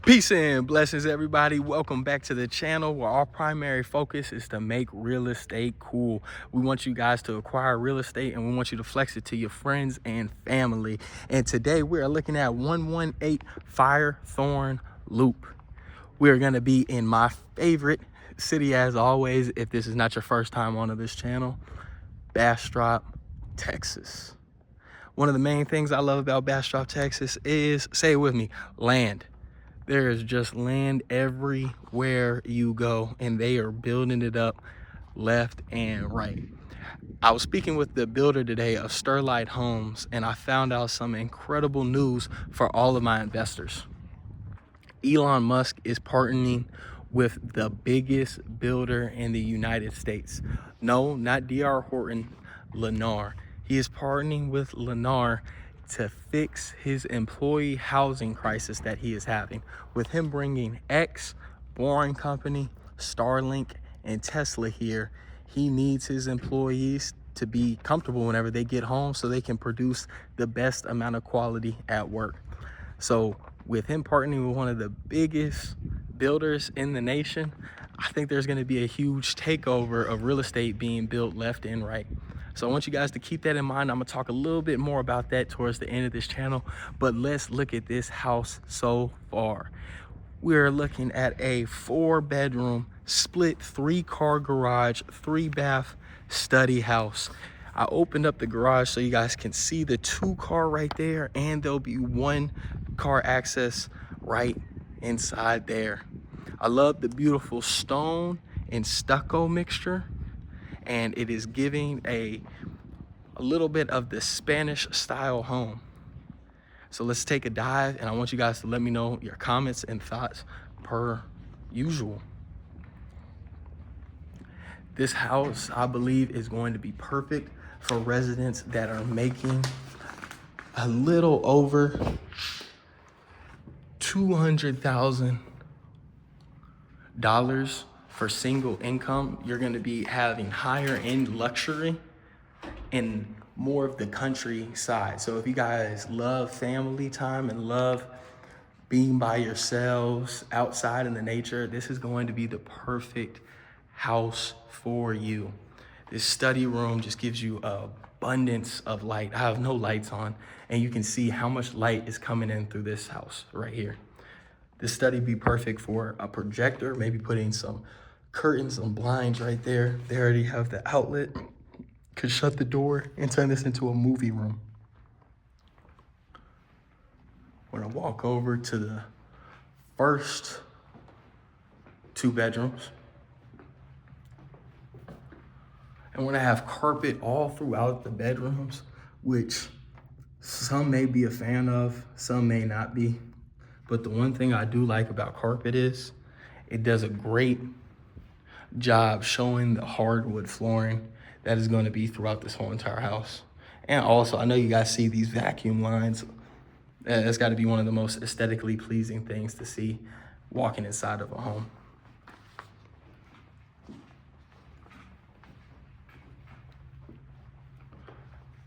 Peace and blessings, everybody. Welcome back to the channel where our primary focus is to make real estate cool. We want you guys to acquire real estate and we want you to flex it to your friends and family. And today we are looking at 118 Firethorn Loop. We are going to be in my favorite city as always, if this is not your first time on this channel, Bastrop, Texas. One of the main things I love about Bastrop, Texas is, say it with me, land. There is just land everywhere you go, and they are building it up left and right. I was speaking with the builder today of Sterlite Homes, and I found out some incredible news for all of my investors. Elon Musk is partnering with the biggest builder in the United States. No, not D.R. Horton, Lennar. He is partnering with Lennar to fix his employee housing crisis that he is having. With him bringing X, Boring Company, Starlink, and Tesla here, he needs his employees to be comfortable whenever they get home so they can produce the best amount of quality at work. So with him partnering with one of the biggest builders in the nation, I think there's going to be a huge takeover of real estate being built left and right. So I want you guys to keep that in mind. I'm going to talk a little bit more about that towards the end of this channel, but let's look at this house so far. We're looking at a 4-bedroom, split 3-car garage, 3-bath study house. I opened up the garage so you guys can see the 2-car right there, and there'll be 1-car access right inside there. I love the beautiful stone and stucco mixture, and it is giving a little bit of the Spanish style home. So let's take a dive, and I want you guys to let me know your comments and thoughts per usual. This house, I believe, is going to be perfect for residents that are making a little over $200,000 for single income. You're going to be having higher end luxury in more of the countryside. So if you guys love family time and love being by yourselves outside in the nature, this is going to be the perfect house for you. This study room just gives you abundance of light. I have no lights on, and you can see how much light is coming in through this house right here. This study be perfect for a projector, maybe putting some curtains, some blinds right there. They already have the outlet. Could shut the door and turn this into a movie room. We're gonna walk over to the first 2 bedrooms. And we're gonna have carpet all throughout the bedrooms, which some may be a fan of, some may not be. But the one thing I do like about carpet is it does a great job showing the hardwood flooring that is going to be throughout this whole entire house. And also, I know you guys see these vacuum lines. That's got to be one of the most aesthetically pleasing things to see walking inside of a home.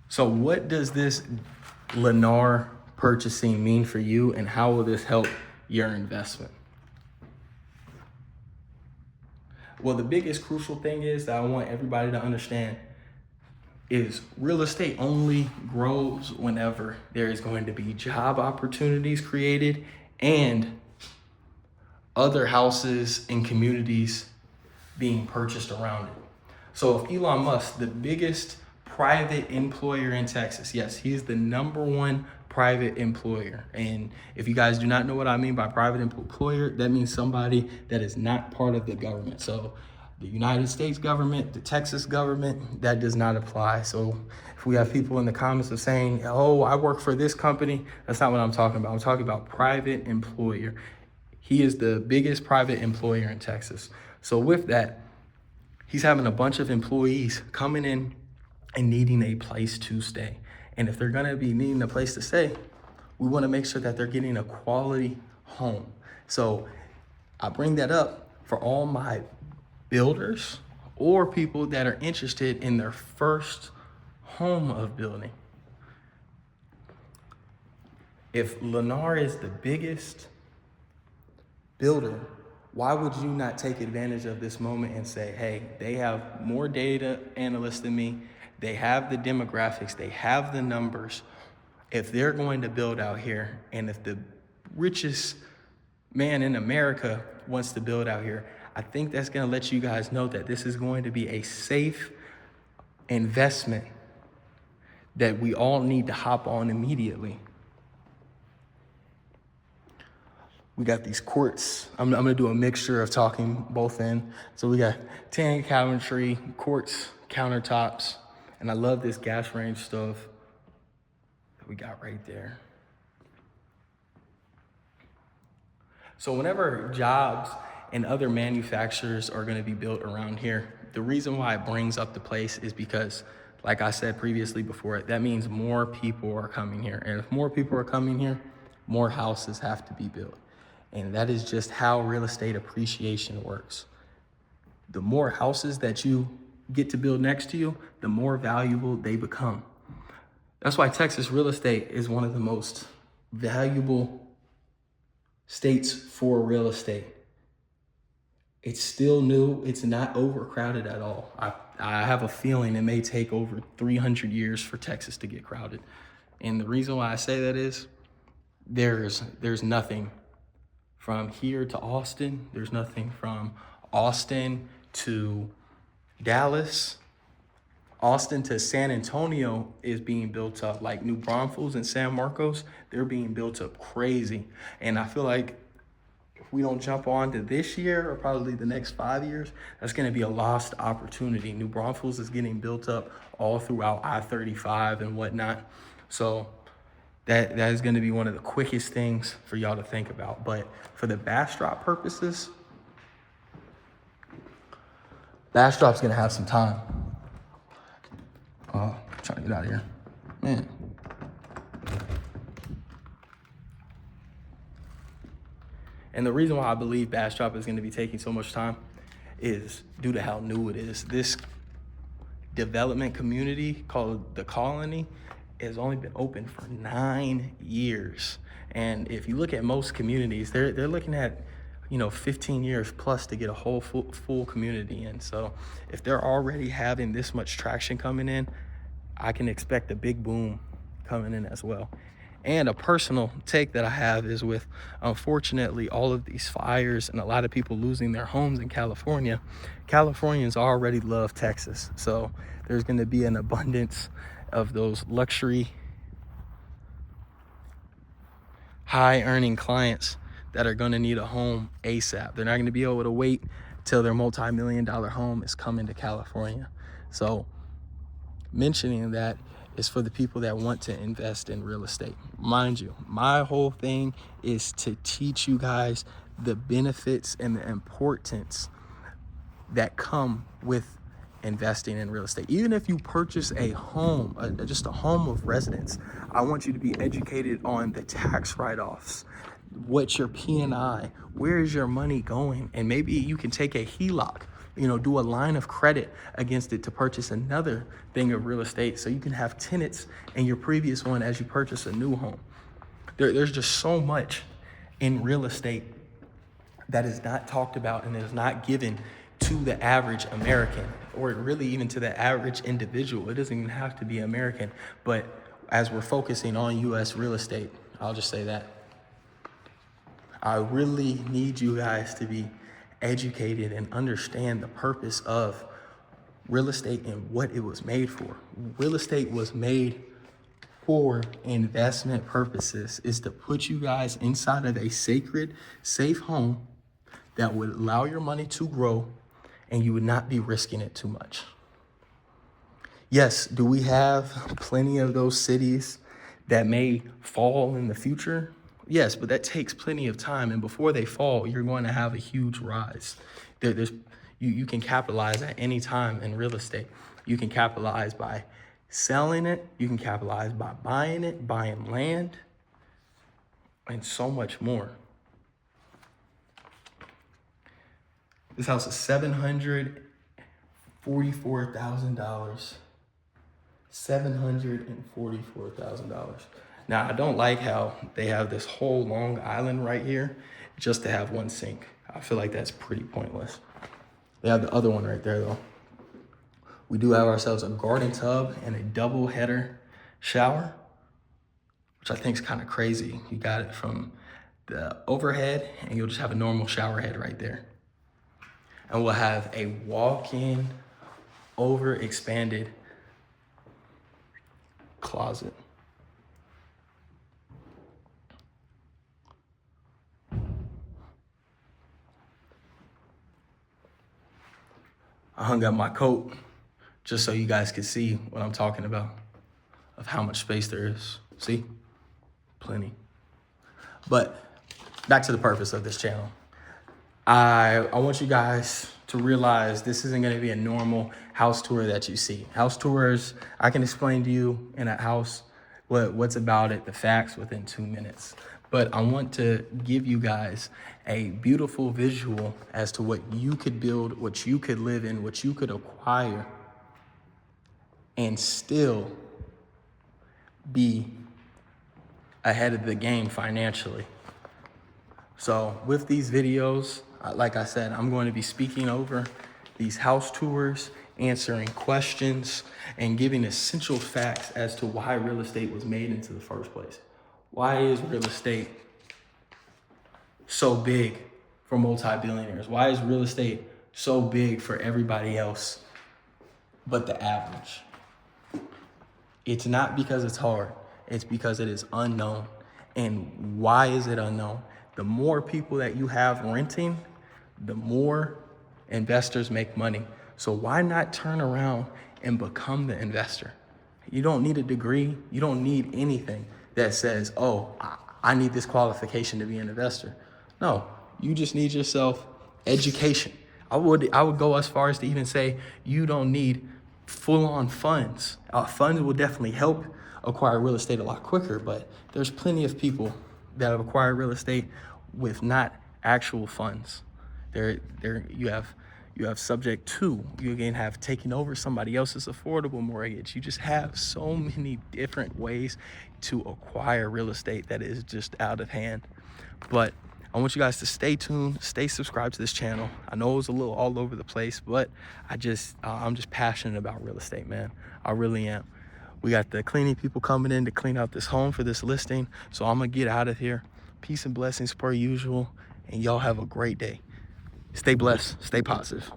So what does this Lennar purchasing mean for you, and how will this help your investment? Well, the biggest crucial thing is that I want everybody to understand is real estate only grows whenever there is going to be job opportunities created and other houses and communities being purchased around it. So if Elon Musk, the biggest private employer in Texas, yes, he is the #1 private employer. And if you guys do not know what I mean by private employer, that means somebody that is not part of the government. So the United States government, the Texas government, that does not apply. So if we have people in the comments of saying, oh, I work for this company, that's not what I'm talking about. I'm talking about private employer. He is the biggest private employer in Texas. So with that, he's having a bunch of employees coming in and needing a place to stay. And if they're gonna be needing a place to stay, we wanna make sure that they're getting a quality home. So I bring that up for all my builders or people that are interested in their first home of building. If Lennar is the biggest builder, why would you not take advantage of this moment and say, hey, they have more data analysts than me, they have the demographics, they have the numbers. If they're going to build out here, and if the richest man in America wants to build out here, I think that's gonna let you guys know that this is going to be a safe investment that we all need to hop on immediately. We got these quartz. I'm gonna do a mixture of talking both in. So we got tan cabinetry, quartz countertops, and I love this gas range stuff that we got right there. So whenever jobs and other manufacturers are gonna be built around here, the reason why it brings up the place is because, like I said previously before, that means more people are coming here. And if more people are coming here, more houses have to be built. And that is just how real estate appreciation works. The more houses that you get to build next to you, the more valuable they become. That's why Texas real estate is one of the most valuable states for real estate. It's still new. It's not overcrowded at all. I have a feeling it may take over 300 years for Texas to get crowded. And the reason why I say that is there's nothing from here to Austin. There's nothing from Austin to Dallas. Austin to San Antonio is being built up. Like New Braunfels and San Marcos, they're being built up crazy. And I feel like if we don't jump on to this year or probably the next 5 years, that's gonna be a lost opportunity. New Braunfels is getting built up all throughout I-35 and whatnot. So that is going to be one of the quickest things for y'all to think about. But for the Bastrop purposes, Bastrop's going to have some time. Oh, I'm trying to get out of here. Man. And the reason why I believe Bastrop is going to be taking so much time is due to how new it is. This development community called the Colony has only been open for 9 years. And if you look at most communities, they're looking at, 15 years plus to get a whole full community in. So if they're already having this much traction coming in, I can expect a big boom coming in as well. And a personal take that I have is with, unfortunately, all of these fires and a lot of people losing their homes in California, Californians already love Texas. So there's going to be an abundance of those luxury, high-earning clients that are going to need a home ASAP. They're not going to be able to wait till their multi-million-dollar home is coming to California. So mentioning that is for the people that want to invest in real estate. Mind you, my whole thing is to teach you guys the benefits and the importance that come with investing in real estate. Even if you purchase a home, just a home of residence, I want you to be educated on the tax write-offs, what's your P&I, where is your money going, and maybe you can take a HELOC, do a line of credit against it to purchase another thing of real estate so you can have tenants in your previous one as you purchase a new home. There's just so much in real estate that is not talked about and is not given to the average American, or really even to the average individual. It doesn't even have to be American, but as we're focusing on US real estate, I'll just say that I really need you guys to be educated and understand the purpose of real estate and what it was made for. Real estate was made for investment purposes, is to put you guys inside of a sacred, safe home that would allow your money to grow and you would not be risking it too much. Yes, do we have plenty of those cities that may fall in the future? Yes, but that takes plenty of time. And before they fall, you're going to have a huge rise. You can capitalize at any time in real estate. You can capitalize by selling it. You can capitalize by buying it, buying land, and so much more. This house is $744,000. $744,000. Now, I don't like how they have this whole long island right here just to have one sink. I feel like that's pretty pointless. They have the other one right there though. We do have ourselves a garden tub and a double header shower, which I think is kind of crazy. You got it from the overhead and you'll just have a normal shower head right there. And we'll have a walk-in over expanded closet. I hung up my coat just so you guys could see what I'm talking about, of how much space there is. See? Plenty. But back to the purpose of this channel. I want you guys to realize this isn't going to be a normal house tour that you see. House tours, I can explain to you in a house what's about it, the facts within 2 minutes. But I want to give you guys a beautiful visual as to what you could build, what you could live in, what you could acquire, and still be ahead of the game financially. So with these videos, like I said, I'm going to be speaking over these house tours, answering questions, and giving essential facts as to why real estate was made into the first place. Why is real estate so big for multi-billionaires? Why is real estate so big for everybody else but the average? It's not because it's hard. It's because it is unknown. And why is it unknown? The more people that you have renting, the more investors make money. So why not turn around and become the investor? You don't need a degree. You don't need anything that says, oh, I need this qualification to be an investor. No, you just need yourself education. I would go as far as to even say you don't need full-on funds. Funds will definitely help acquire real estate a lot quicker, but there's plenty of people that have acquired real estate with not actual funds. You have subject to, you again have taken over somebody else's affordable mortgage. You just have so many different ways to acquire real estate that is just out of hand. But I want you guys to stay tuned, stay subscribed to this channel. I know it was a little all over the place, but I'm just passionate about real estate, man. I really am. We got the cleaning people coming in to clean out this home for this listing. So I'm gonna get out of here. Peace and blessings per usual, and y'all have a great day. Stay blessed, stay positive.